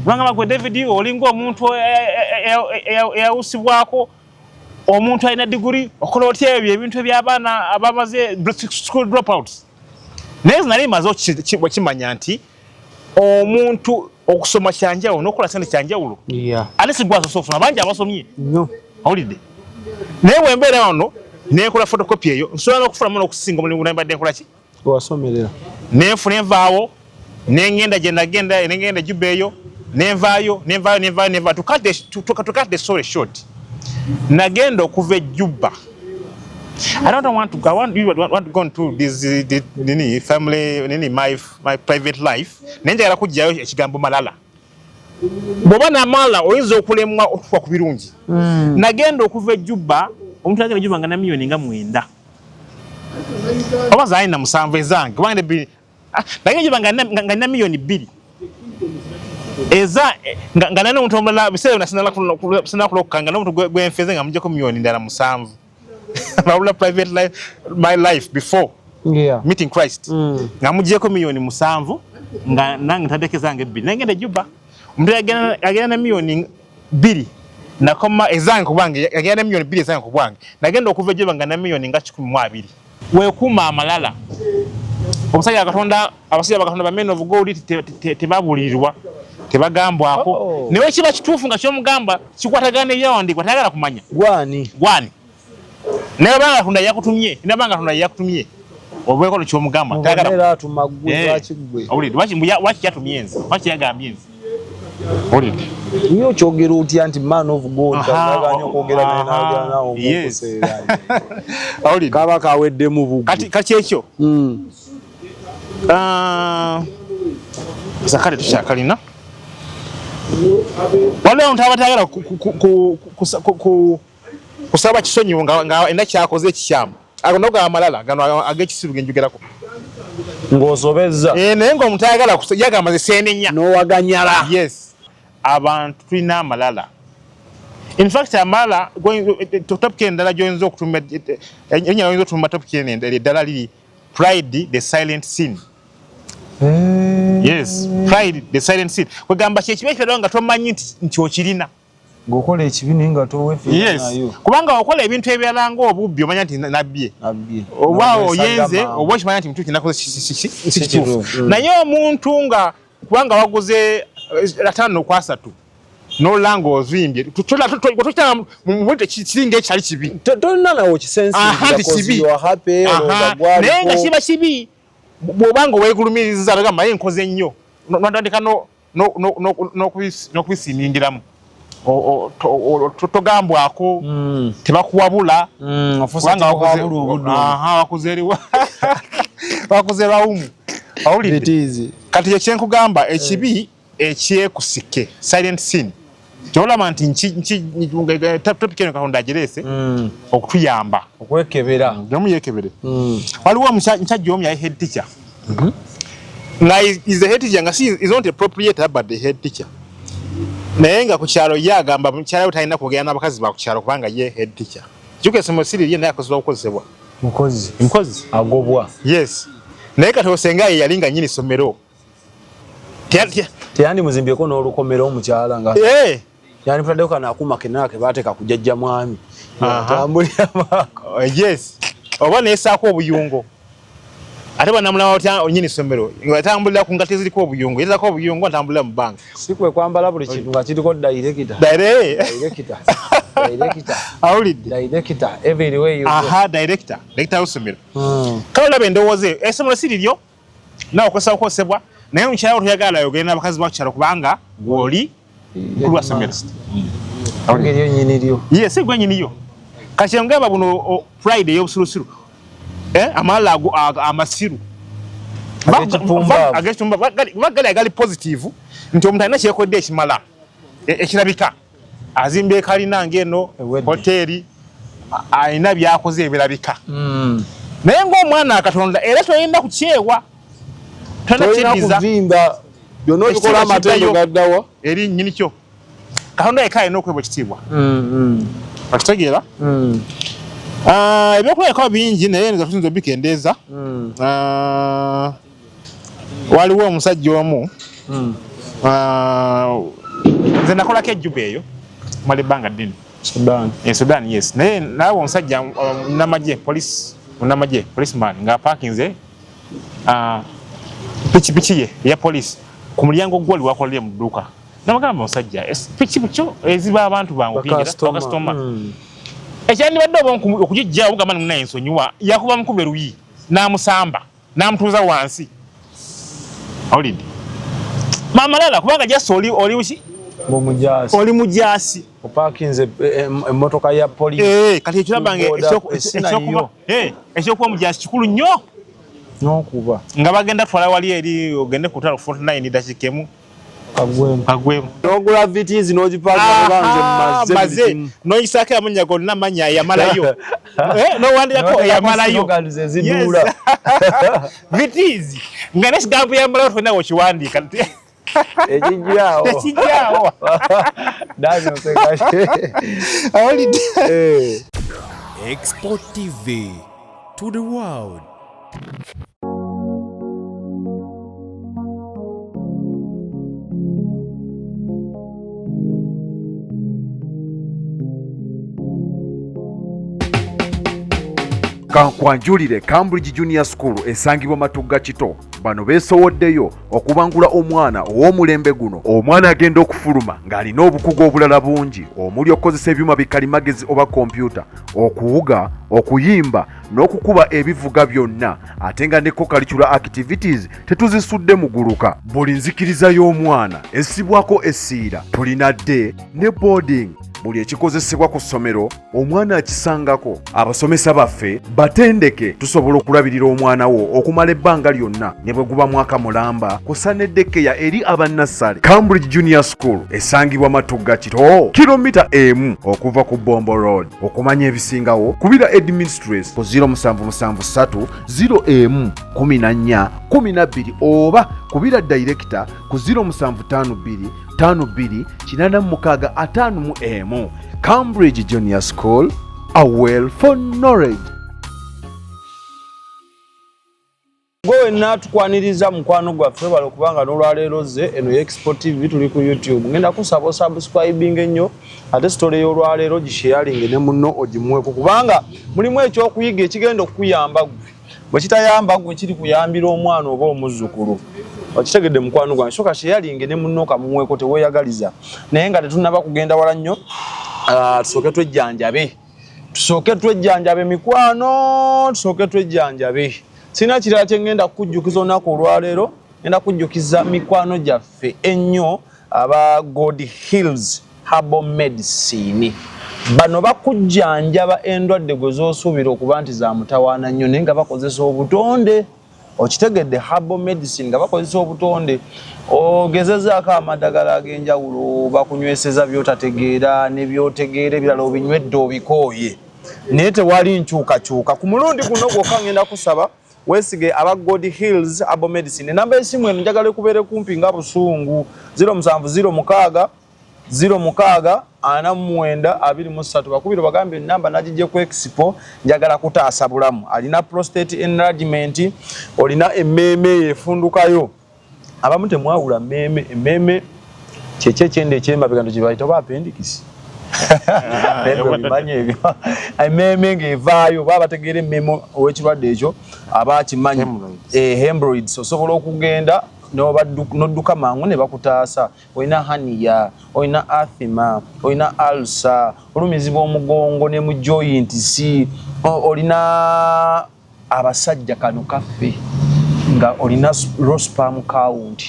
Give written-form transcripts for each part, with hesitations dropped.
banga bagwe David olingo omuntu eyawusibwako omuntu alina degree okola otya ebintu eby'abaana abamaze school dropouts nezi nali mazo kimanya nti omuntu okusoma kyanjawulo n'okola sente kyanjawulo alisi gwazo sofuna bangi abasomye holiday naye wembeera wano nekola photocopy eyo nsobola okufuna okusinga omulimu nambadde nkola ki wasomerera nenfuna envaawo nengenda gye nagenda nengenda Juba eyo nenvaayo to cut the story short nagenda okuva Juba. I don't want to go into this family my private life nenjagala kujjayo ekigambo malala boba na malala oyinza okulemwa okufa ku birungi nagenda okuva Juba omuntu agenda Juba nga na milioni nga 9 oba zaina musanvu ezange wande bi nagenda Juba nga na milioni 2 eza nga nane omuntu omulala bisere nasina kulokanga n'omuntu gwenfeze nga mujjeko milioni ndala musanvu private life my life before meeting Christ nga mujjeko milioni musanvu nga nange ntadeke zange 2 nagenda Juba omuntu agenda na milioni 2 nakoma ezange kubange agenda milioni 2 ezange kubange nagenda okuva Juba nga na milioni nga 12 wekuma amalala omusajja akatonda abasajja bakatonda ba men of God tebabulirwa tebagambwako newe kiba kituufu nga kyomugamba kikwatagana eyawandi kwatagala kumanya gwani naye banga katonda yakutumye nabanga katonda yakutumye obweko lo kyomugamba tagala tumagwe lwakigwe waki yatumyenzi waki yagambye nzi olidi niyo kyogera otya nti man of God naganya kwogera naye nawo okuseera olidi kaba kawedde mu bugu kati ekyo zakale tushakalina wale omuntu abatagala kusaba kisonyiwo nga enda kyakoze ekikyamu agonoga amalala gano agekisibu genjugerako ng'osobezza naye ng'omuntu ayagala yagamba ze seenenya n'owaganyala yes abantu tulina amalala in fact amalala topic endala gy'oyinza okutuma erinnya oyinza okutuma topic eddala liri pride the silent sin. Yes, pride the silent sin. Kwegamba kyekibe ekirala nga tomanyi nti okirina ngokola ekibi nga toweefera nayo kubanga okola ebintu ebirala ng'obubbi omanya nti nabbye oba oyenze oba okimanya nti mtu kinakoze si kituufu naye omuntu nga kubanga waguze 5 ku 3 n'olanga ozimbye tokitanga mu buntu kiringa ekyali kibi tolina nawo kisensi naye nga kiba kibi bw'obanga weegulumiriza bagamba naye nkoze nnyo notandika n'okubisiimingiramu togambwako tebakuwabula wakuzerwawumu awulidde kati ekyenkugamba ekibi ekyekusike silent sin kyolaba nti topic eno Katonda agireese okutuyamba okwekebera yekebere waliwo omusajja omu yaye head teacher nga is a head teacher nga is not a proprietor but the head teacher naye nga ku kyalo ye agamba mukyala we talina kwogera n'abakazi ba ku kyalo kubanga ye head teacher kyukesomo siri ye naye akozesebwa okukozesebwa mukozi agobwa yes naye kati osenga ye yali nga nnyini ssomero teyandi muzimbyeko n'olukomero omukyala nga yani puladdeko kana akuma kenna ke baateeka ku jjajja mwami tambulira maako yes oba neesaako obuyungo ate banamulaba otya onyini ssomero atambulira ku ngati eziriko obuyungo yezaako obuyungo atambulira mu bbanga si kwe kwambala buli kintu nga kiriko director awulidde director everywhere you go director w'essomero kale olaba endowooza eyo essomero si liryo nawe okozesa okosebwa naye omukyala otuyagala yogere n'abakazi bakukyalo kubanga gw'oli kulwa ssomero ngeri nnyini lyo si gwe nnyini yo kati ngamba buno pride ey'obusirusiru amalala amasiru agekitumba bagali agali positive nti omuntu alina kyekodde ekimala ekirabika azimba ekalina ng'eno hoteri alina byakoze ebirabika naye ng'omwana akatonda era toyinda kukyewa tolina kuvimba byonna obikola amatendo gaddawa eri nnyini kyo katonda yekka alina okwebwa ekitiibwa akitegeera ebyokulabika bingi naye nga tuyinza obikendeeza waliwo omusajja omu Nze nakolako ejjuba eyo mali ebbanga ddene Sudan yes naye naawe omusajja munamagye policeman ng'apaakinze pikipiki ye eya poliisi ku mulyango gw'oli wakolera mu dduuka namugamba omusajja pikipiki eziba abantu bangu bakasitoma ekyandibadde oba okugijjawo ogamba nina ensonyiwa yakuba mukube luyi n'amusamba n'amutuuza wansi awulidde bya'Malala kubanga just oli mujaasi opakinze emmotoka ya poliisi kati ekirabange ekyokuba mujaasi kikulu nnyo n'okuba nga bagenda twala wali eri ogende ku ttalo 49 dakiika emu kagwemu n'ogula vitiizi n'ogipaaka maze n'oyisaako amannya gonna amanya eyamalayo n'owandikako eyamalayo vitiizi nga n'ekigambo eyamalayo tolina wekiwandiika ekijjawo xpotv to the world. Kankwanjulire Cambridge Junior School esangibwa Matugga Kito bano beesowoddeyo okubangula omwana ow'omulembe guno. Omwana agenda okufuluma ng'alina obukugu obulala bungi omuli okukozesa ebyuma bikalimagezi oba kompyuta, okuwuga, okuyimba n'okukuba ebivuga byonna ate nga ne co-curricular activities tetuzisudde muguluka. Buli nzikiriza y'omwana essibwako essiira, tulina day ne boarding. Buli ekikozesebwa ku ssomero omwana akisangako. Abasomesa baffe batendeke tusobola okulabirira omwana wo okumala ebbanga lyonna ne bwe guba mwaka mulamba kusa n'eddekeya eri abannassale. Cambridge Junior School esangibwa Matugga Kito kilomita 1 okuva ku Bombo Road. Okumanya ebisingawo kubira administrator ku 0773 01 14 12 oba kubira director ku 0752 52 Cambridge Junior School, a well for knowledge. Gwe natukwaniriza mukwano gwaffe balo kubanga n'olwaleero ze eno xpotv tuli ku YouTube. Ngenda kusaba subscribing ennyo ate story y'olwaleero gisharing ne munno ogimweko kubanga mulimu ekyokuyiga ekigenda okuyamba gwe. Bwe kitayamba gwe kiri kuyambira omwana oba omuzzukulu. Okitegedde mukwano gwange soka sharing ne munno kamumweko teweeyagaliza. Naye nga tetunaba kugenda wala nnyo tusooke twejjanjabe mikwano, tusooke twejjanjabe. Sina kirala kye ngenda kujjukiza olunaku olwaleero, ngenda kujjukiza mikwano gyaffe ennyo aba God Hills Herbal Medicine. Bano bakujjanjaba endwadde gwe zoosuubira okuba nti za mutawaana nnyo naye nga bakozesa obutonde. Okitegedde Herbal Medicine nga bakozesa obutonde. Ogezezaako amadagala ag'enjawulo bakunyweseza by'otategeera ne by'otegeera ebirala obinywedde obikooye. Naye tewali nkyukakyuka. Ku mulundi guno gwokka ngenda kusaba weesige aba God Hills Herbal Medicine. Enamba y'essimu eno njagala ekubeere kumpi nga busungu 0706 06 49 23. Bakubira bagambe namba nagiggye ku Expo njagala kutaasa bulamu. Alina prostate enlargement, olina emmeme efundukayo. Abamu temwawula emmeme kyekye kyende ekyemabega ndo kibayita oba appendix. Emmeme ng'evaayo baba bategeera emmeme ow'ekirwadde ekyo abaakimanyi hemorrhoids. Osobola okugenda n'odduka mangu ne bakutaasa. Olina haniya, olina athima, olina ulcer, olumizibwa omugongo ne mu joints, olina abasajja kano kaffe nga olina low sperm count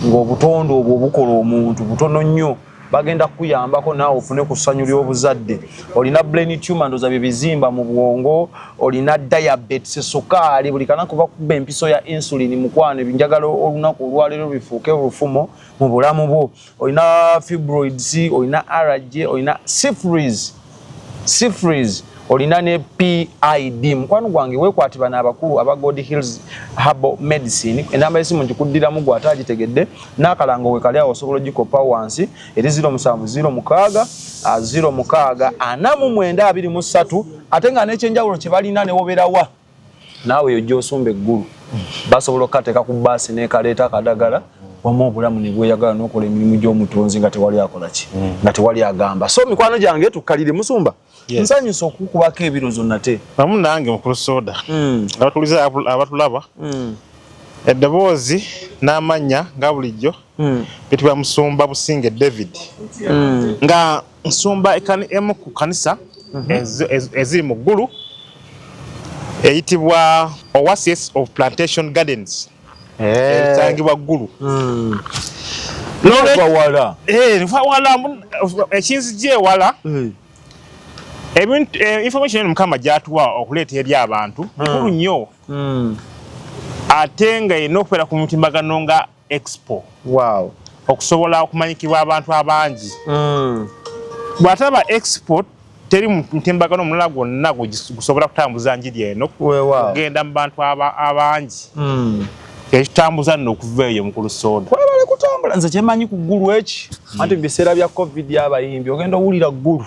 ng'obutonde obwo obukola omuntu butono nnyo. Bagenda kuyambako naawe ofune ku ssanyu ly'obuzadde. Olina brain tumor ndoza bye bizimba mu bwongo, olina diabetes sukaali, buli kana kuba kuba empiso ya insulin mukwano ebinjagala olunaku olwaleero bifuuke obufumo mu bulamu bwo. Olina fibroids, olina allergy, olina syphilis, olina ne PID. Mukwano gwange weekwatibana abakulu aba God Hills Herbal Medicine. Enamba y'essimu ngikuddiramu gwe ate agitegedde n'akalango we kali awo osobola ogikopa wansi eri 0706 06 49 23. Ate nga n'ekyenjawulo kye balina ne wobeerawa naawe yojja osumba eggulu. Basobola okukateeka ku bbaasi n'ekaleeta akadagala wamma obulamu ne bweyagala n'okola emirimu gy'omutonzi nga tewali akola ki nga tewali agamba. So mikwano gyange tukalire Musumba nsanyusa okukubako ebirozo nate wamu nange mukulu soda abatuliza abatulaba eddoboozi n'amannya nga bulijjo bitibwa Musumba Businge David nga nsumba emu ku kanisa eziri mu ggulu eyitibwa Oasis of Plantation Gardens etangibwa ggulu wala ekinzije ewala ebintu information eno Mukama gyatuwa okuleeta eri abantu nkulu nnyo ate nga erina okubeera ku mutimbagano nga expo okusobola okumanyikibwa abantu abangi bw'ataba expo teri mutimbagano mulala gwonna gusobola kutambuza njiri eno kugenda mu bantu abangi ekitambuza nno okuva eyo mukulu soda kwebale kutambula nze kyemanyi ku ggulu eki anti mu biseera bya covid abayimbi ogenda owulira ggulu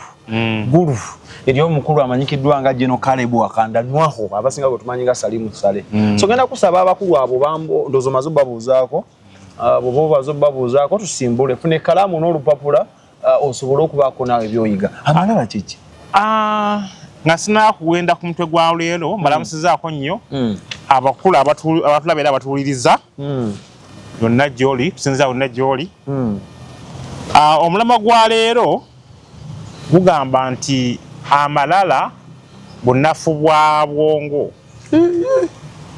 eri omukulu amanyikiddwa nga Jeno Kalebu akandanwaho abasinga gwe tumanyi nga Salimu Sale so genda kusaba abakulu abo bambo ndozo mazo babuuzaako abo bazo babuuzaako tusimbule fune kalamu n'olupapula osobola okubaako nawe byoyiga amalala kiki nga sinakuwenda ku mutwe gwa leero mbalamusizaako nnyo abakulu abatulaba era abatuwuliriza yonna gy'oli tusinziza yonna gy'oli omulama gwa leero gugamba nti amalala bunafu bwa bwongo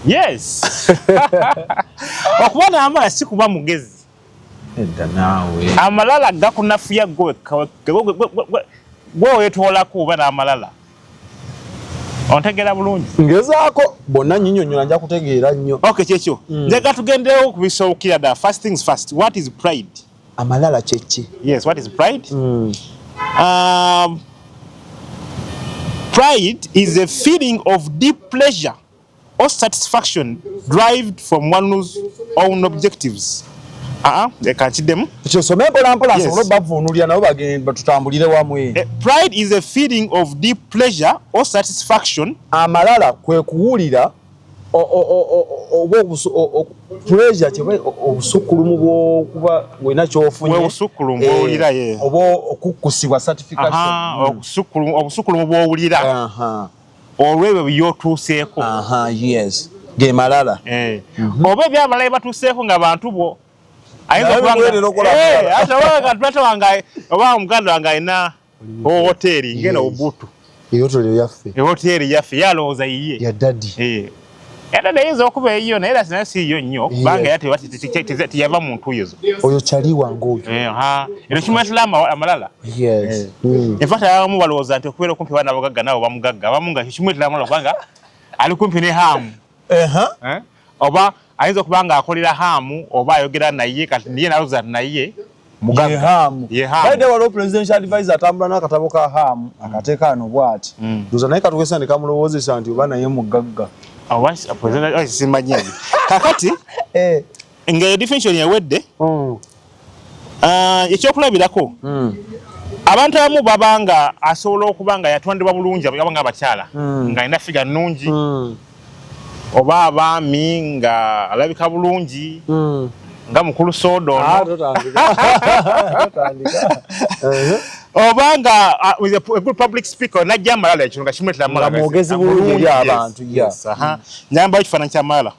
yes okuba n'amala si kuba mugezi edda naawe amalala gakunafuya gwe weetoolako oba n'amalala ontegeera bulungi ngezaako bonna nnyinnyonnyola nja kutegeera nnyo okay kyekyo njagala tugendewo kubisookira ddala first things first what is pride amalala kyeki yes what is pride pride is a feeling of deep pleasure or satisfaction derived from one's own objectives ekakiddemu kyosome mpolampola nsobola obavuunulira nabo bagenda tutambulire wamu pride is a feeling of deep pleasure or satisfaction amalala kwe kuwulira pleasure kyebe obusukulumu bw'okuba wena kyofunye obusukulumu bw'owulira oba okukkusibwa certification obusukulumu bw'owulira olw'ebyo by'otuuseeko yes ge malala oba ebyamalala batuuseeko nga bantu bo oba omuganda wange alina hoteri ngena obutu ehoteri yaffe yalowooza yiye yadadi yadadi eyinza okuba eyiyo naye era sinaye siiyo nnyo kubanga era tiyava mu ntuyezo oyo kyali wange oyo eno kimuletera amalala infact abamu balowooza nti okubeera okumpi abaana abagagga nabo bamugagga abamu nga kimuletera amalala kubanga ali kumpi ne haamu oba ayinza okuba nga akolera haamu oba ayogera naye kati niye nalowooza naye mugagga haamu baide waliwo presidential advisor atambula n'akatabo ka haamu akateeka ano bw'ati ndoza naye katugesa ne kamulowoozesa nti oba naye mugagga simanyi kakati nga definition yawedde ekyokulabirako abantu abamu baba nga asobola okuba nga yatondebwa bulungi aba nga abakyala nga alina figa nnungi oba abaami nga alabika bulungi nga mukulu sodo oba nga a good public speaker najja amalala ekyo nga kimuletera amalala mwogezi bulungi eri abantu nyamba ekifaananyi ky'amalala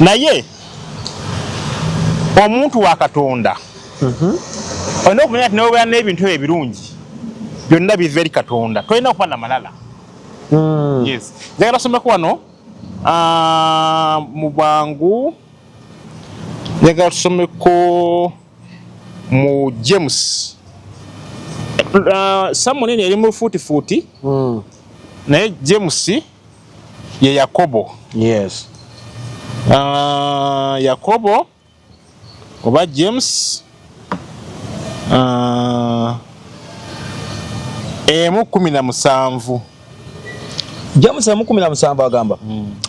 naye omuntu wa Katonda olina okumanya nti nobeera n'ebintu ebyo ebirungi byonna biva eri Katonda tolina okuba namalala njagala tusomeko wano mu bwangu njagala tusomeko mu James samunini eri mu fuutifuuti naye James ye Yakobo Yakobo oba James emu 17 James emu 17 agamba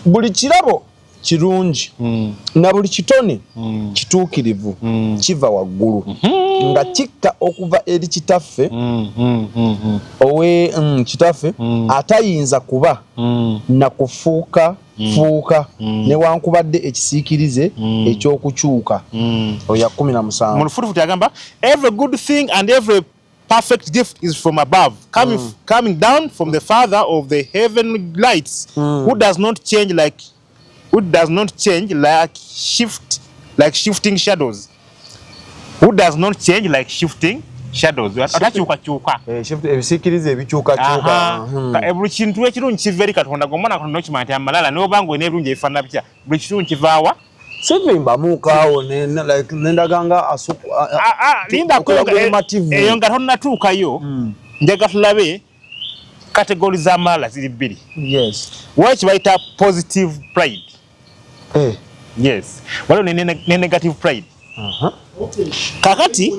buli kirabo kirungi na buli kitone kituukirivu kiva waggulu nga kikka okuva eri kitaffe owe kitaffe atayinza kuba na kufuuka fuuka newankubadde ekisiikirize ekyokukyuka oya 17 mu lufutufutu yagamba every good thing and every perfect gift is from above, coming down from the Father of the heavenly lights, who does not change like shifting shadows. Who does not change like shifting shadows. Atakyuka ebisikirize ebikyuka buli kintu ekirungi kiva eri Katonda gomwana Katonda okimanya nti amalala n'obanga olina ebirungi ebifaanana bitya buli kirungi kivaawa Sivimba mukaawo nendaganga eyo nga tonnatuukayo njaga tulabe kategori z'amalala ziri bbiri. Waki bayita positive pride. Waliwo ne negative pride. Kakati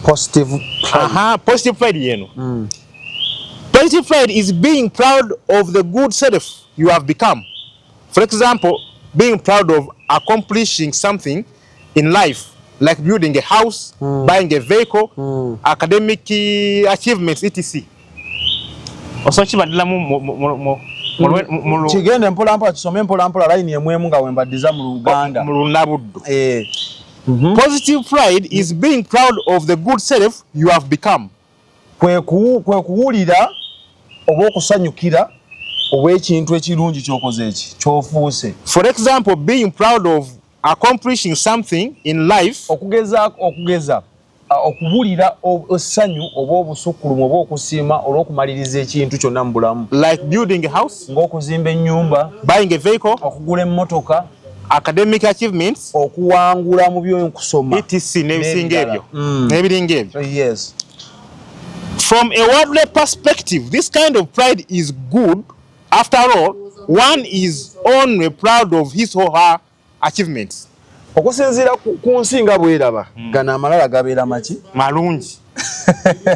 positive pride yeno. Positive pride is being proud of the good self you have become. For example, being proud of accomplishing something in life, like building a house, buying a vehicle, academic achievements, etc. Osochi badila kigende mpolampola kisome mpolampola line emwemu nga wembadiza mu Uganda mu lunabuddu. Positive pride is being proud of the good self you have become. Kwe kuwulira oba okusanyukira obw'ekintu ekirungi kyokoze eki kyofuuse. For example, being proud of accomplishing something in life. Okugeza okuwulira essanyu oba obusukkulumu oba okusiima olw'okumaliriza ekintu kyonna mu bulamu. Like building a house, ng'okuzimba ennyumba, buying a vehicle, okugula emmotoka, academic achievements, okuwangula mu by'okusoma, etc. n'ebisinga ebyo n'ebiringa ebyo. Yes. From a worldly perspective, this kind of pride is good. After all, one is only proud of his or her achievements. Okusinziira ku nsi nga bweraba gana amalala gabeera maki malungi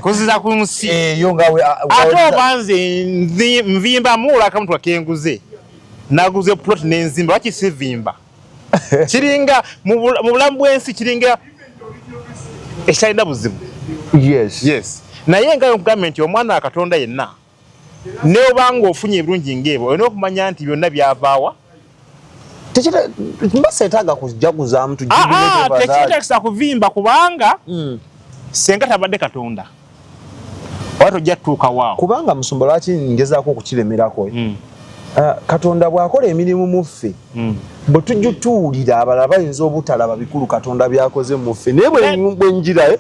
kuziza ku nsi eyo nga ate obanze nvimba muula kamuntu akenguze naguze plot n'enzimba waki sivimba kiringa mu bulamu bw'ensi kiringa ekyalina buzibu. Yes. Naye nga gavumenti omwana wa Katonda yenna ne obanga ofunye ebirungi ng'ebyo olina okumanya nti byonna byavaawa. Mbaseetaaga kujaguza mtu tekitakisa kuvimba kubanga senga tabadde Katonda oba tojja tutuuka waawo. Kubanga musumba lwaki ngezaako okukiremerako Katonda bw'akola emirimu mu ffe bwe tujja tuwulira abalala bayinza obutalaba bikulu Katonda byakoze mu ffe naye bwe njira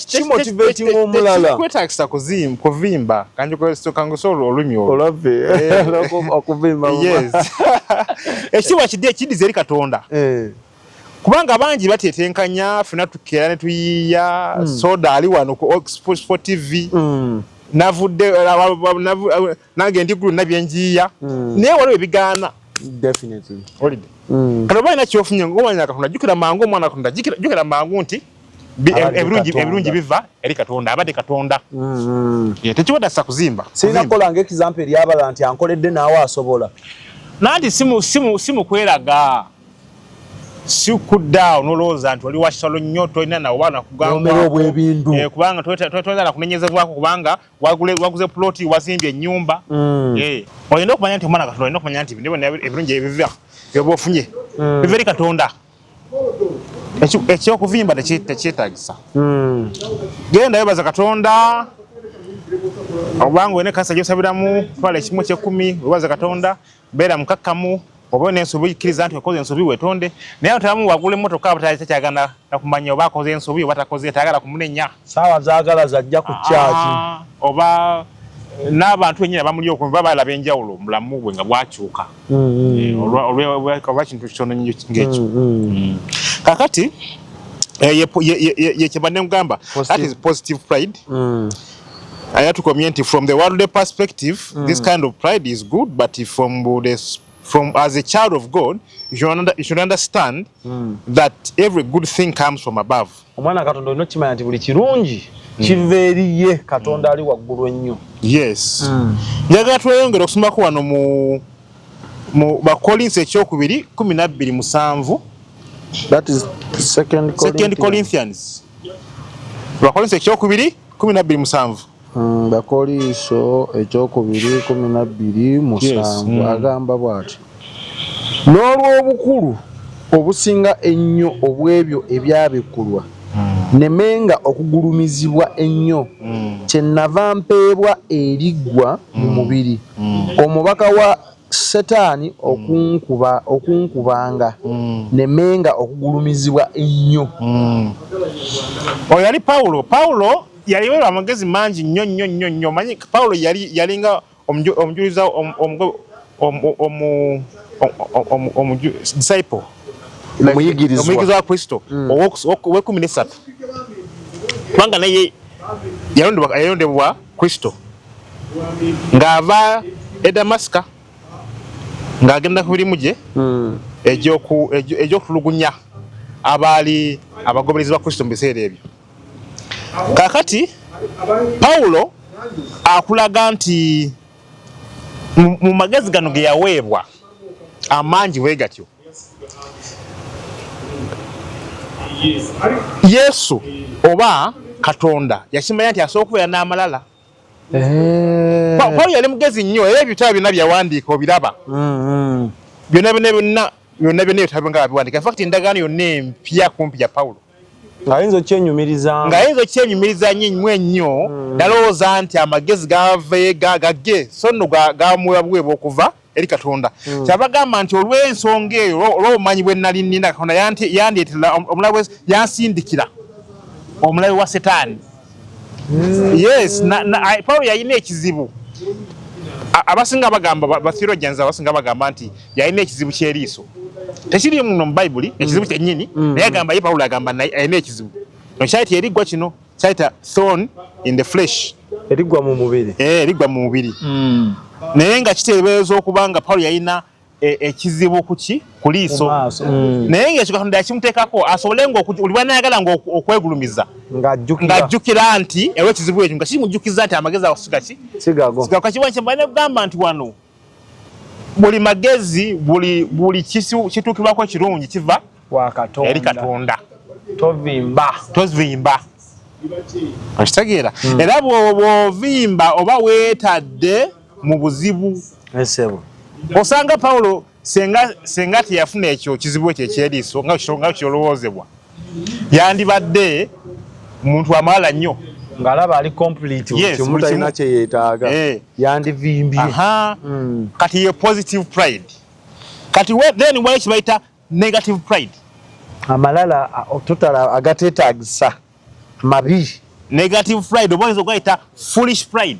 kimotivating omulala tekikwetagisa kuvimba kangosola olulimi olave okuvimba. Ekitiibwa kidde ekidiza eri Katonda kubanga bangi batetenkanya ffena tukeera ne tuyiiya soda ali wano ku xpotv navudde nange ndi gulu nabyenjiya naye waliwo ebigaana holiday kano balina kyofunye ng'omanya Katonda jjukira mangu omwana Katonda jjukira mangu nti ebirungi biva eri Katonda abadde Katonda tekiwadasa kuzimba sirina kukola ng'example ery'abalala nti ankoledde naawe asobola nanti simu kweraga sikudda onolowooza nti wali wasalo nnyo tolina nawe baana kubanga toyagala kunenyezebwako kubanga waguze ploti wazimbye ennyumba. Olina okumanya nti omwana Katonda olina okumanya nti ebirungi ebiva byoba ofunye biva eri Katonda. Ekyokuvimba tekyetagisa. Genda webaza Katonda obanga olina kanisa gyosabiramu twala ekimu eky'ekumi webaza Katonda beera mukakkamu oba n'ensobi ikkiriza nti okoze ensobi wetonde naye otamu wagula emmotoka abatakyagala nakumanya oba akoze ensobi oba takoze tayagala kumunenya saawa zaagala zajja ku kyaki oba n'abantu ennyini abamuli okumva balaba enjawulo mulamu bwe nga bwakyuka olwa kintu kitono nnyo ng'ekyo. Kakati yekyebadde mugamba that is positive pride. I have to comment from the worldly perspective this kind of pride is good, but from as a child of God, you should understand that every good thing comes from above. Omwana Katonda olina okimanya nti buli kirungi kiva eri ye Katonda ali waggulu ennyo. Yes. Njagala tweyongere okusomako wano mu Bakolinsi ekyokubiri 12:7. That is Second Corinthians Bakolinso ekyokubiri 12:7. Bakoliso ekyokubiri 12:7 agamba bw'ati. N'olw'obukulu obusinga ennyo obw'ebyo ebyabikulwa nemenga okugulumizibwa ennyo kyenava mpeebwa eriggwa mu mubiri omubaka wa Setaani okunkubanga nemenga okugulumizibwa ennyo. Oyo yali Paulo yaliweerwa amagezi mangi nnyo. Manyi Paulo yalinga omujuliza disciple omuyigiriza wa Kristo owe-13 kubanga naye yalondebwa Kristo ng'ava e Damasika ng'agenda ku mirimu gye egy'okutulugunya abaali abagoberezi ba Kristo mu biseera ebyo. Kakati Paulo akulaga nti mu magezi gano ge yaweebwa amangi bwe gatyo Yesu oba Katonda yakimanya nti asooka okubeera n'amalala. Paulo yali mugezi nnyo era ebitabo byonna byawandiika obiraba byonna ebitabo nga babiwandiika. In fact endagaano yonna empya kumpi ya Paulo ng'ayinza okyenyumiriza nnyo nalowooza nti amagezi gagge so nno gamuweebwa okuva eri Katonda. Kyabagamba nti olw'ensonga eyo olw'obumanyi bwe nali nnina Katonda yandeetera omulabe yansindikira omulabe wa Setaani. Yes, Paulo yalina ekizibu. Abasinga bagamba ba theologians abasinga bagamba nti yalina ekizibu ky'eriiso. Tekiri muno mu Bayibuli ekizibu kyennyini naye agamba ye Paulo agamba alina ekizibu. Kyayita eriggwa kino kyayita thorn in the flesh. Eriggwa mu mubiri. Eriggwa mu mubiri. Naye nga kiteebereza okubanga Paulo yalina ekizibu ku liiso. Naye ng'ekyo Katonda yakimuteekako asobole oliba nayagala okwegulumiza ng'ajjukira nti era ekizibu ekyo nga kimujjukiza nti amagezi ago sigago. Kakiwa kyembalina kugamba nti wano buli magezi buli kituukibwako ekirungi kiva eri Katonda. Tovimba. Okitegeera? Era bw'ovimba oba weetadde mu buzibu. Osanga Paulo senga teyafuna ekyo kizibu ekyo ekyeriiso nga kyolowoozebwa yandibadde muntu amalala nnyo ng'alaba ali complete kimu talina kye yeetaaga yandivimbye. Kati ye positive pride. Kati then wali kibayita negative pride. Amalala totala agateetaagisa mabi. Negative pride oba oyinza ogayita foolish pride.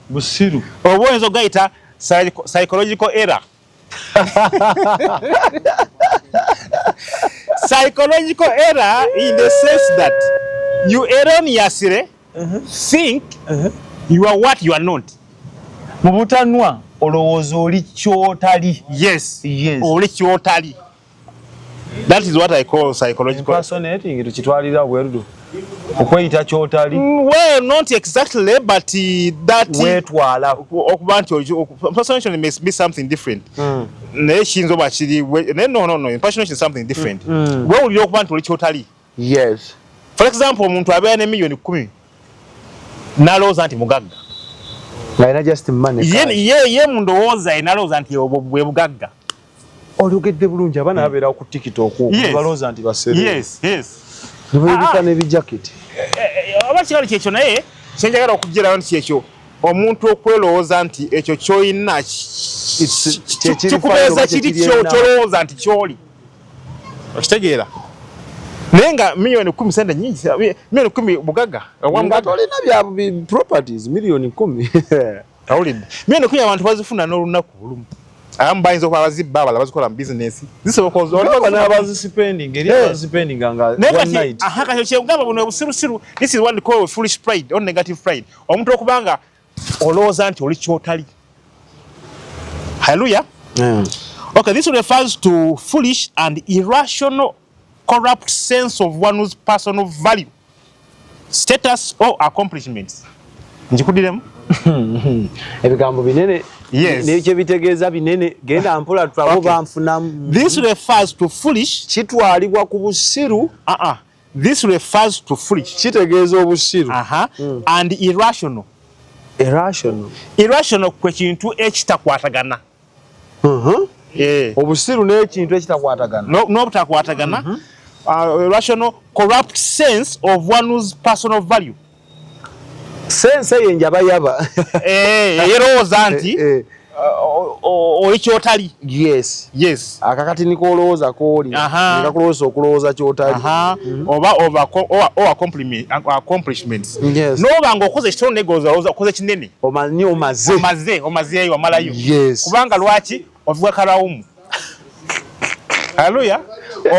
Busiru. Oba oyinza ogayita psychological error. Psychological error in the sense that you erroneously think you are what you are not. Mu butanwa olowooza oli kyotali. Yes. Oli kyotali. That is what I call psychological. Impersonating tukitwalira bwerudu. Okweyita kyotali. Well, not exactly, but that wetwala okuba nti impersonation may be something different. Naye kiyinza oba kiri no impersonation is something different. Weewulira okuba nti oli kyotali. Yes. For example, omuntu abeera ne million 10 n'alowooza nti mugagga. Ng'alina just money. Ye mundowooza nalowooza nti bwe bugagga. Olugedde bulungi abaana babeera ku TikTok balowooza nti basere. Yes. Nibayibika n'ebijaketi. Oba kikalo kyekyo naye kyenjagala okuggirayo nti kyekyo omuntu okwelowooza nti ekyo ky'olina kikubeeza kiri kyolowooza nti ky'oli. Okitegeera? Naye nga miliyoni 10 sente nnyingi, miliyoni 10 bugagga. Nga tolina bya properties miliyoni 10. Awulidde. Miliyoni 10 abantu bazifuna n'olunaku olumu. Abamu bayinza okuba abazibba abalala bazikola mu bizinesi. Zisoboka n'abazisipending eri abazisipending nga one night. Kakyo kyegamba buno obusirusiru. This is what we call foolish pride or negative pride. Omuntu okubanga olowooza nti oli kyotali. Hallelujah. Okay, this refers to foolish and irrational corrupt sense of one's personal value, status or accomplishments. Njikudiremu? Ebigambo binene. Yes. N'ekyo bitegeeza binene genda mpola twabo banfunamu. This refers to foolish. Kitwalibwa ku busiru. This refers to foolish. Kitegeeza obusiru. And irrational. Irrational kwe kintu ekitakwatagana. Obusiru n'ekintu ekitakwatagana. N'obutakwatagana. Irrational, corrupt sense of one's personal value. Sense yenjaba yaba. Yerowooza nti oli kyotali. Yes. Akakati niko olowooza kooli. Nga kulowooza okulowooza kyotali. Oba accomplishments. N'oba ng'okoze ekitono negooza okoze kinene. Omazeeyo wamalayo. Kubanga lwaki ovuga kalawumu. Hallelujah.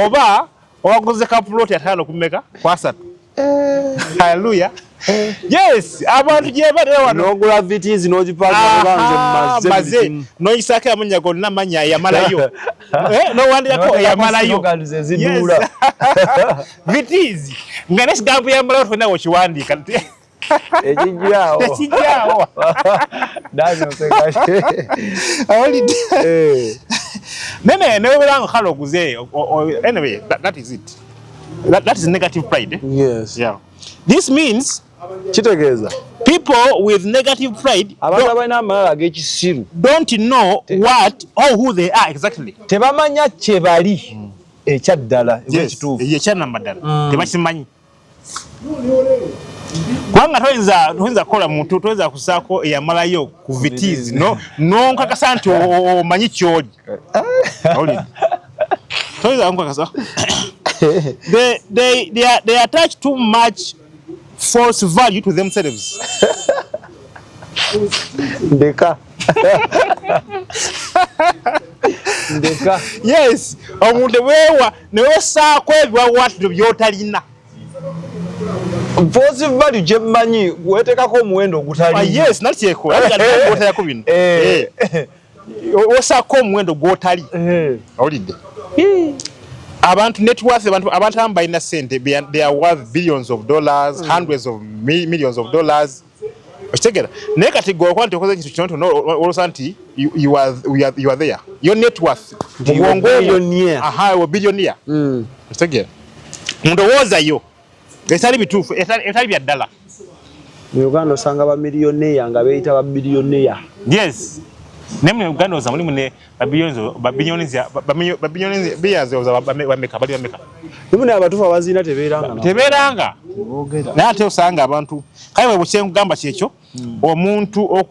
Oba owaguze ka plot ya 5 kumeka kwa 3. Hallelujah. Yes, abantu gye bali wano n'ogula vitis n'ogipanga maze n'oyisako amanya gonna manya yamalayo. No wandiko yamalayo. Vitis nga nesigambo yamalayo twena wokiwandika. Ekijjawo. Nene newerango kalo guze. Anyway, that is it. That is negative pride. Yes. Yeah. This means kitegeeza people with negative pride abantu abalina amalala ag'ekisiru don't know what or who they are exactly. Tebamanya kye bali ekyaddala ekituufu. Ekyanamaddala tebakimanyi. Kubanga toyinza kukola muntu toyinza kusaako eyamalayo ku vitizi nonkakasa nti omanyi kyoli. Toyinza nkakasa. They attach too much false value to themselves. Ndeka. Yes, omuntu wewa newesaako ebiwawatiro byotalina. False value gye mmanyi weetekako omuwendo ogutali. Yes, nakyeko gwotayako bino. Osaako omuwendo gwotali. Owulidde? Abantu net worth abantu abalina sente they are worth billions of dollars, hundreds of millions of dollars. Okitegera naye kati gwe okwanti okoze ekintu kino olosa nti you are there. Your net worth billionaire. Wa billionaire. Okitegera ndowoozayo etali bituufu etali bya ddala. Mu Uganda osanga ba millionaire nga beeyita ba billionaire. Yes. Nemwe Uganda oza mulimu ne billions bameka bali bameka. Nimune abatufu abazina tebeeranga. Naye ate osanga abantu kale bwe kugamba kyekyo omuntu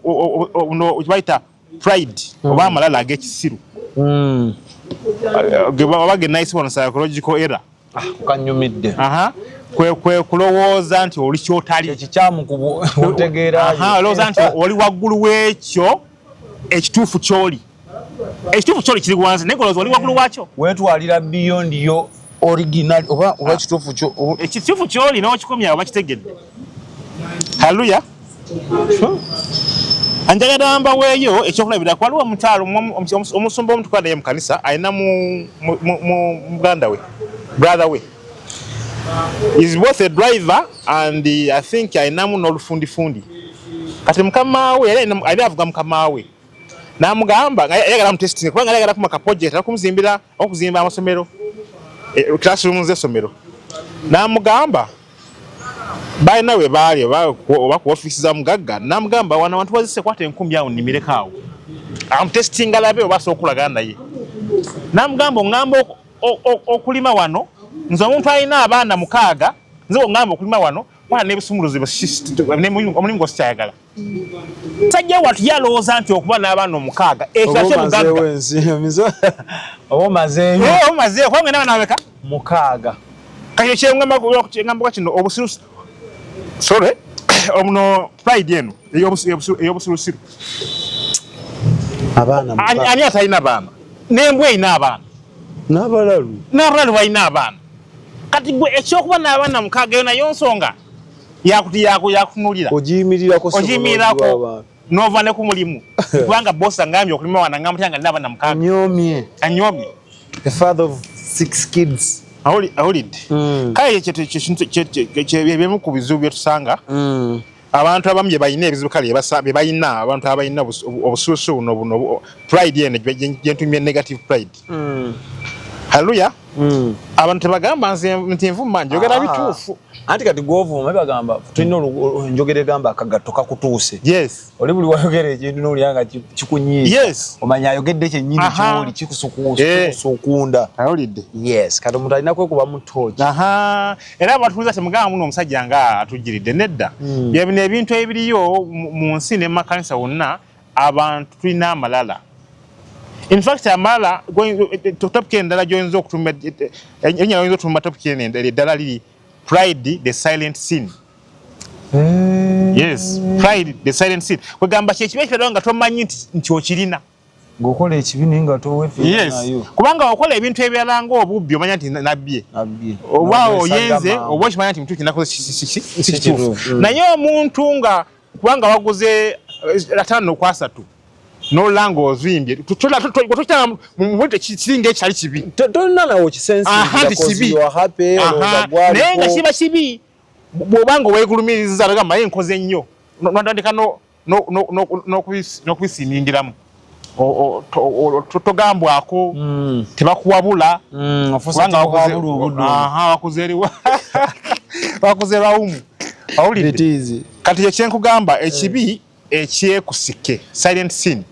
okibayita pride oba amalala ag'ekisiru. Abage nice one psychological error. Kanyumidde. Kwe kulowooza nti oli kyotali. Ekikyamu kutegeera. Olowooza nti oli waggulu w'ekyo ekituufu kyoli. Ekituufu kyoli kiri wansi naye olowooza oli waggulu waakyo. Weetwalira beyond yo original oba ekituufu kyo. Ekituufu kyoli n'okikomya oba kitegedde. Hallelujah. Anjagala mbaweeyo ekyokulabira waliwo omukyalo omusumba omutukanaye mu kanisa alina mu muganda we brother we. He's both a driver and I think alinamu n'olufundifundi. Kati mukama we ali avuga mukama we n'amugamba yagala mutesting kubanga yagala kumaka project akumuzimbira okuzimba amasomero classrooms z'essomero. N'amugamba balina we baali oba ku office za mugagga n'amugamba wana abantu bazise kwata 10,000 nimireko awo amutesting alabe oba asobola okulagana naye. N'amugamba oŋŋamba okulima wano nze omuntu alina abaana 6 nze oŋŋamba okulima wano wana n'ebisumuluzo omulimu gwosikyayagala. Sajja watu yalowooza nti okuba n'abaana 6 ekyo ate mugagga oba omazeeyo kubanga n'abaana bameka 6. Kati kyengamba kino obusiru sorry omuno pride eno ey'obusirusiru. Ani atalina baana n'embwa erina abaana n'abalalu balina abaana. Kati gwe ekyokuba n'abaana 6 eyo nayo nsonga yakutunulira ogiyimirirako n'ova ne ku mulimu kubanga bosi angambye okulima wana ngambye nga nina abaana 6 anyoomye. A father of 6 kids. Awulidde kale ebimu ku bizibu bye tusanga abantu abamu bye balina ebizibu kale bye balina abantu abalina obusuusu buno pride eno gye ntumye negative pride. haleluya abantu tebagamba nti envuma njogera bituufu anti kati gwovuma bagamba tulina njogere gamba akagatto kakutuuse yes oli buli wayogera ekintu n'olyanga kikunyiisa yes omanya ayogedde kyennyini kyoli kikusukunda awulidde yes kati omuntu alina kwekuba mu ttooki era abatuuliza temugamba muno omusajja nga atujjiridde nedda byabino ebintu ebiriyo mu nsi ne makanisa wonna abantu tulina amalala. In fact, Amala going topic endala joins okutuma enya yoinzo tuma topic endala lili pride the silent sin. Yes, pride the silent sin. Kwegamba kyekibe kyadonga tomanyi nti okirina. Ngokola ekibi nga towefiira nayo. Kubanga okola ebintu ebyalanga obubbi omanya nti nabbye. Obawo yenze obwo kimanya nti mtu kinakoze kituufu. Naye omuntu nga kubanga waguze 5 kwa 3 no lango ozimbye tutula mwete kiringe kyali kibi tolina nawo kisensi kibi nenga kiba kibi bwobanga weegulumiriza bagamba ye nkoze nnyo notandika n'okubisiimingiramu togambwako tebakuwabula wakuze lwawumu awulidde kati ekyenkugamba ekibi ekyekusike silent sin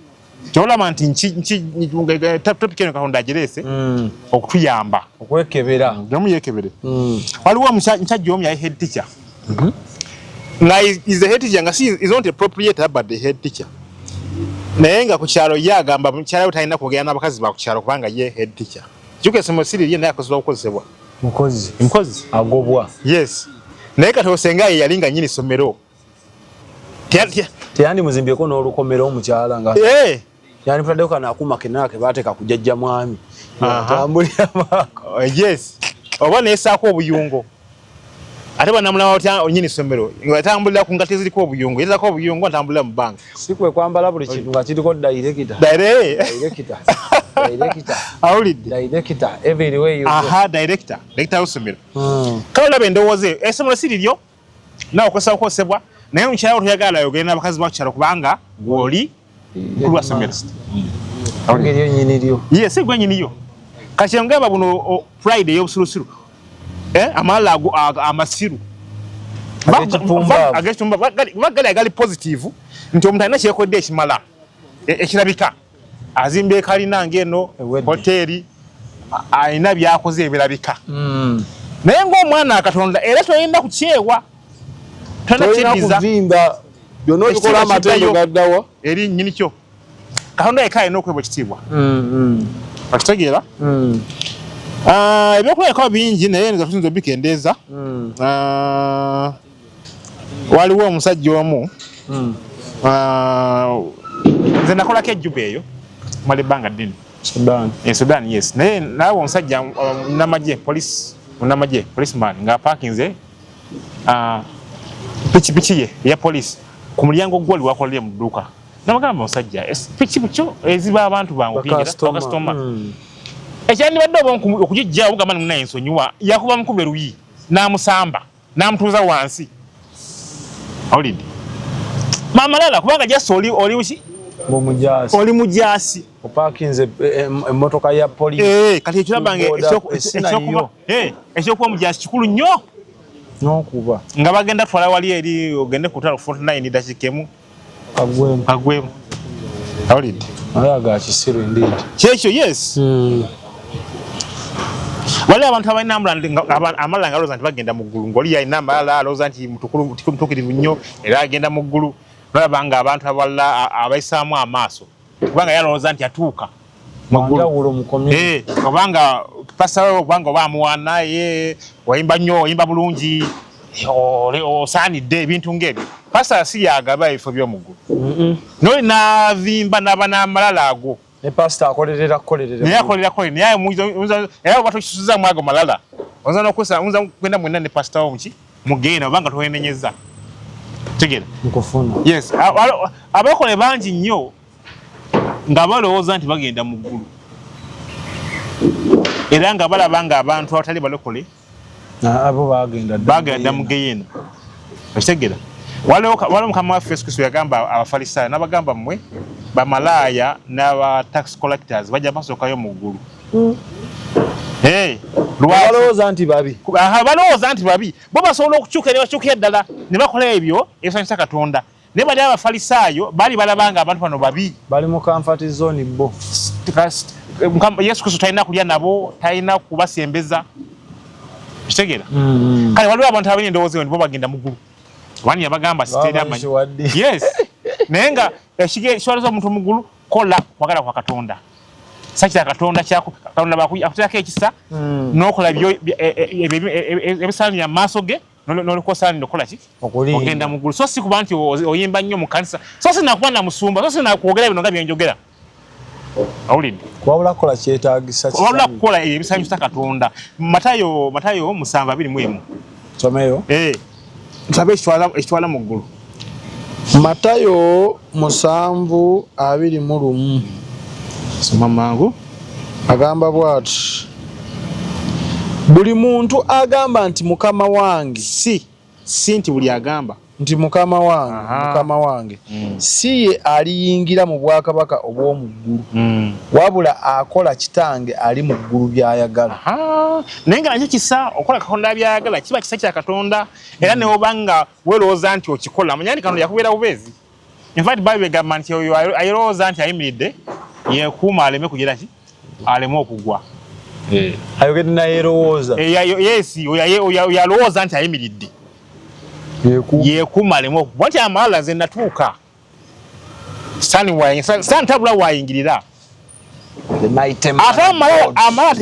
kyolaba nti topic eno Katonda agireese okutuyamba okwekebera jamu yekebere waliwo omusajja omu yali head teacher nga is the head teacher nga is not appropriate about the head teacher naye nga ku kyalo ye agamba mukyala we talina kwogera n'abakazi ba ku kyalo kubanga ye head teacher kyukesemo siri ye naye akozesebwa okukozesebwa mukozi agobwa yes naye kati osenga ye yalinga nnyini ssomero teyandi muzimbyeko n'olukomero omukyala nga yani puladdeko kana akuma kenake bateeka kujajja mwami tambulira maako yes oba neesaako obuyungo ate banamulaba otya onyini ssomero nga atambulira ku ngati eziriko obuyungo yezaako obuyungo atambulira mu bbanga si kwe kwambala buli kintu nga kiriko director awulidde director everywhere you director w'essomero kale olaba endowooza eyo essomero si liryo nawe okozesebwa naye omukyala wo toyagala yogere n'abakazi bakukyalo kubanga gw'oli kulwa ssomero engeri nnyiniryo si gwe nnyiniyo kati ngamba buno pride ey'obusirusiru amalala amasiru bagali agali positive nti omuntu alina kyekodde ekimala ekirabika azimba ekalina ng'eno hoteeri alina byakoze ebirabika naye ng'omwana Katonda era toyinza kukyewa tolina kuvimba byonna obikola amatendo gaddawa eri nnyini kyo Katonda yekka alina okwebwa ekitiibwa akitegeera ebyokulabikako bingi naye nga tuyinza obikendeeza waliwo omusajja omu nze nakolako ejjuba eyo mala ebbanga ddene Sudan yes naye naawe omusajja policeman ng'apaakinze pikipiki ye eya poliisi ku mulyango gwali wakolere mu dduuka namugamba omusajja pikipiki eziba abantu bangu okuyingira ekyandibadde oba okugijjawo ogamba naye ensonyiwa yakuba mukube luyi n'amusamba n'amutuuza wansi awulidde Bya'Malala kubanga jasi oli mujaasi opaakinze emmotoka ya poliisi kati ekiraba ekyokuba mujaasi kikulu nnyo n'okuba nga bagenda twala wali eri ogende ku 49 dakiika emu kagwemu awulidde naye agakisiru indeed kyekyo yes wali abantu abalina amalala nga alowooza nti bagenda mu ggulu ng'oli yalina amalala alowooza nti mutuukirivu nnyo era agenda mu ggulu nolaba nga abantu abalala abayisaamu amaaso kubanga yalowooza nti atuuka obanga pasawe obanga oba amuwaana oyimba nnyo oyimba bulungi osaanidde ebintu ng'ebyo pasa si yagaba ebifo by'omu ggulu noli n'avimba n'aba n'amalala ago ne pastor akolerera naye era oba tokisuza mwago malala oyinza kwenda mwena ne pastor wo mugenda obanga towenenyeza tegera nkufuna yes abakole bangi nnyo nga balowooza nti bagenda mu ggulu era nga balaba nga abantu abatali balokole abo bagenda mu geyeena okitegera waliwo mukama waffe Yesu Kristo yagamba abafalisaayo n'abagamba mmwe bamalaaya n'aba tax collectors bajja basookayo mu ggulu balowooza nti babi. Balowooza nti babi. Bo basobola okukyuka ne bakyuka eddala ne bakola ebyo ebisanyusa Katonda. Ne bali abafalisaayo bali balabanga abantu bano babi. Bali mu comfort zone bo. Yesu Kristo talina kulya nabo, talina kubasembeza. Kitegeera? Kale waliwo abantu abalina endowooza nti bo bagenda mu ggulu. Wani yabagamba sitera amanyi. Yes. Naye nga ekiwalaza omuntu mu ggulu kola kwagala kwa Katonda. Sakira Katonda kyako Katonda bakuteekako ekisa n'okola ebisaanira maaso ge n'olikosaanira okola ki? Ogenda mu ggulu. So si kuba nti oyimba nnyo mu kanisa. So si nakuba na musumba. So si nakwogera bino nga bye njogera. Awulidde? Wabula kukola kyetaagisa ki? Wabula kukola ebisanyusa Katonda. Matayo 7:21. Someyo. Nsabe ekitwala mu ggulu. Matayo 7:21. Soma mangu. Agamba bw'ati. Buli muntu agamba nti mukama wange. Si nti buli agamba. Nti mukama wange. Si ye aliyingira mu bwakabaka obw'omu ggulu. Wabula akola kitange ali mu ggulu by'ayagala. Naye nga nakyo kisa okola Katonda by'ayagala kiba kisa kya Katonda era ne obanga weerowooza nti okikola manya nti Katonda yakubeera bubeezi. In fact Bible egamba nti oyo ayirowooza nti ayimiridde yeekuuma aleme kugira ki? Aleme okugwa. Ayogedde naye yerowooza. Yes, oyo alowooza nti ayimiridde. Yeekuuma aleme okugwa. Nti amalala nze natuuka. Sitaani tabula waayingirira. Ate amalala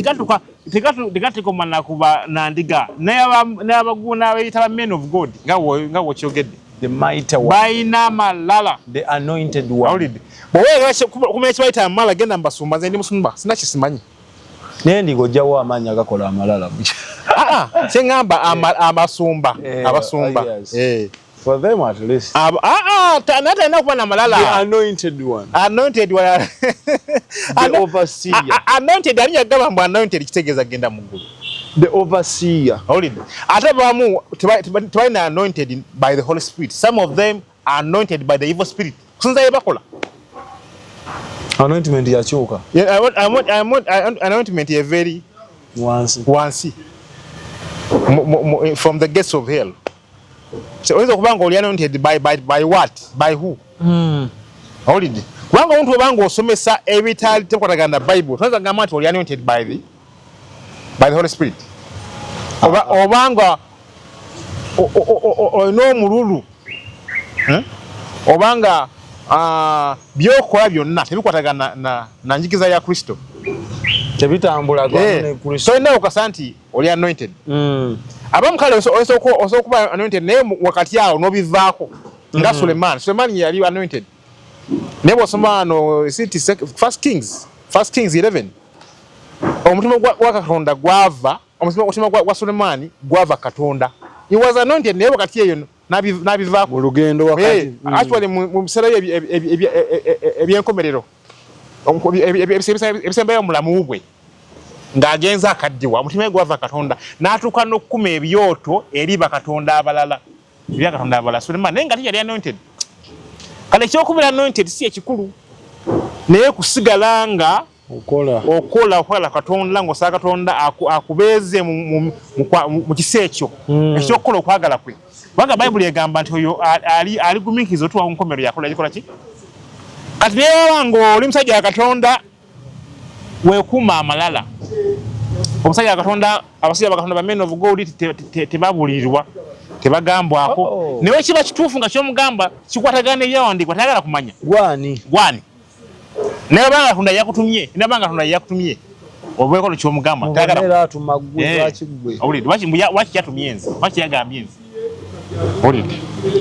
tegatekomana kuba nandiga n'abaguuna abayita men of God nga wokyogedde. The mighty one. Baina malala. The anointed one. Bweweera kumenya kibayita amalala genda mbasumba nze ndi musumba sina kisimanyi. Naye ndigojjawo amaanyi agakola amalala. Kyengamba abasumba. For them at least. Talina kuba na malala. The anointed one. Anointed one. The overseer. Anointed ani yagamba mbu anointed kitegeeza genda mu ggulu. The overseer. Ate bamu tebalina anointed by the Holy Spirit. Some of them are anointed by the evil spirit. Kusinza ye bakola. Anointment yakyuka. Anointment ye very wansi. From the gates of hell. So oyinza okuba nga oli anointed by what? By who? Awulidde? Kubanga omuntu obanga osomesa ebitali tekwatagana na Bible toyinza kugamba nti oli anointed by the Holy Spirit. Obanga olina omululu obanga byokola byonna tebikwatagana na njigiza ya Kristo. Tebitambula ne Kristo. Toyina okasa nti oli anointed. Abamu kale osobola okuba anointed naye wakati awo n'obivaako nga Sulemaani yali anointed. Naye bw'osoma wano First Kings 11 omutima gwa Katonda gwava omutima gwa Sulemaani gwava Katonda. He was anointed naye wakati eyo n'abivaako mu lugendo wakati. Actually mu biseera ebyenkomerero ebisembayo omulamu bwe ng'agenza akaddiwa omutima gwava Katonda n'atuuka n'okukuma ebyoto eri bakatonda abalala ebya Katonda abalala. Sulemaani naye nga teyali anointed. Kale ekyokubeera anointed si ekikulu naye kusigala nga okola Katonda ng'osaba Katonda akubeeze mu kisa ekyo ekyokukola okwagala kwe. Kubanga Bayibuli egamba nti oyo aligumiikiriza otuwa nkomero yakola gikola ki? Kati naye ng'oli musajja wa Katonda weekuuma amalala. Omusajja wa Katonda abasajja ba Katonda ba men of God tebabulirirwa tebagambwako. Naye kiba kituufu nga ky'omugamba kikwatagana ebyawandiikibwa tayagala kumanya. Gwani. Naye banga Katonda yakutumye, obeeko ky'omugamba tayagala. Era atuma ggwe lwakigwe. Waki yatumye nze? Waki yagambye nze?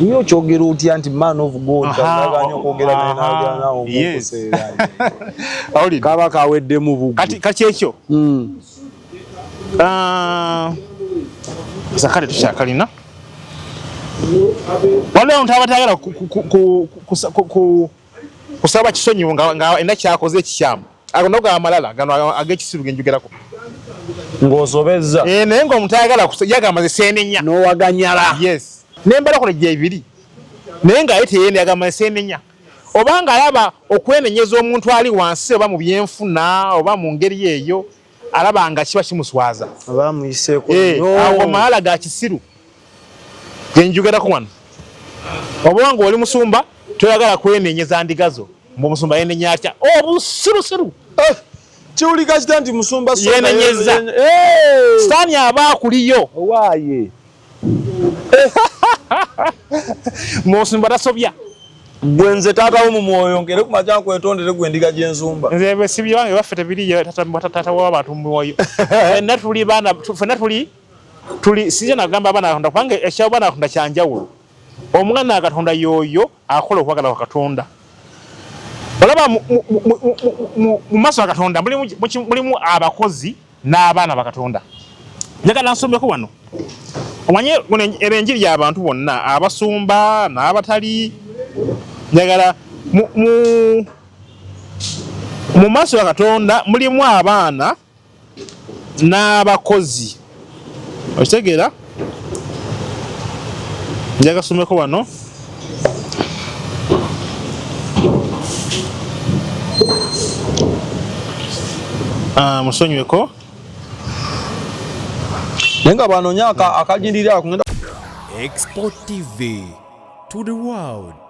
Niyo kyogera otya nti man of God aganya okwogera naye n'agera nawo okuseera. Kaba kawedde mu bugwe. Kati ekyo. Zakale tushakalina. Wale omuntu abatayagala kusaba kisonyiwo nga enda kyakoze ekikyamu. Agonoga amalala gano ag'ekisiru genjugerako. Ng'osobezza. Naye ng'omuntu ayagala yagamba ze seenenya. N'owaganyala. Yes. Nembala kolejja ebiri. Naye nga ye teyenda yagamba seenenya. Obanga alaba okwenenyeza omuntu ali wansi oba mu byenfuna oba mu ngeri eyo alabanga kiba kimuswaza abamuyiseko awo malala ga kisiru genjugerako wano obwanga oli musumba toyagala kwenenyeza ndigazo mbu musumba yenenya atya obusirusiru kiwulika kita nti musumba yenenyeza Sitaani aba akuliyo owaaye musumba tasobya gwenze taatawo mu mwoyo ngere ku makya kwetondere gwe ndiga gy'ensumba nze besibye wange baffe tebiriyo tata w'abantu mu mwoyo ffenna tuli baana ffenna tuli sije nagamba abaana Katonda kubanga ekyawo baana Katonda kyanjawulo omwana Katonda y'oyo akola okwagala kwa Katonda olaba mu maaso ga Katonda mulimu abakozi n'abaana ba Katonda njagala nsomeko wano omanye enjiri y'abantu bonna abasumba n'abatali njagala mu maaso ga Katonda mulimu abaana n'abakozi okitegeera njagala nsomeko wano musonyweko naye nga banoonya akajindirira xpotv to the world.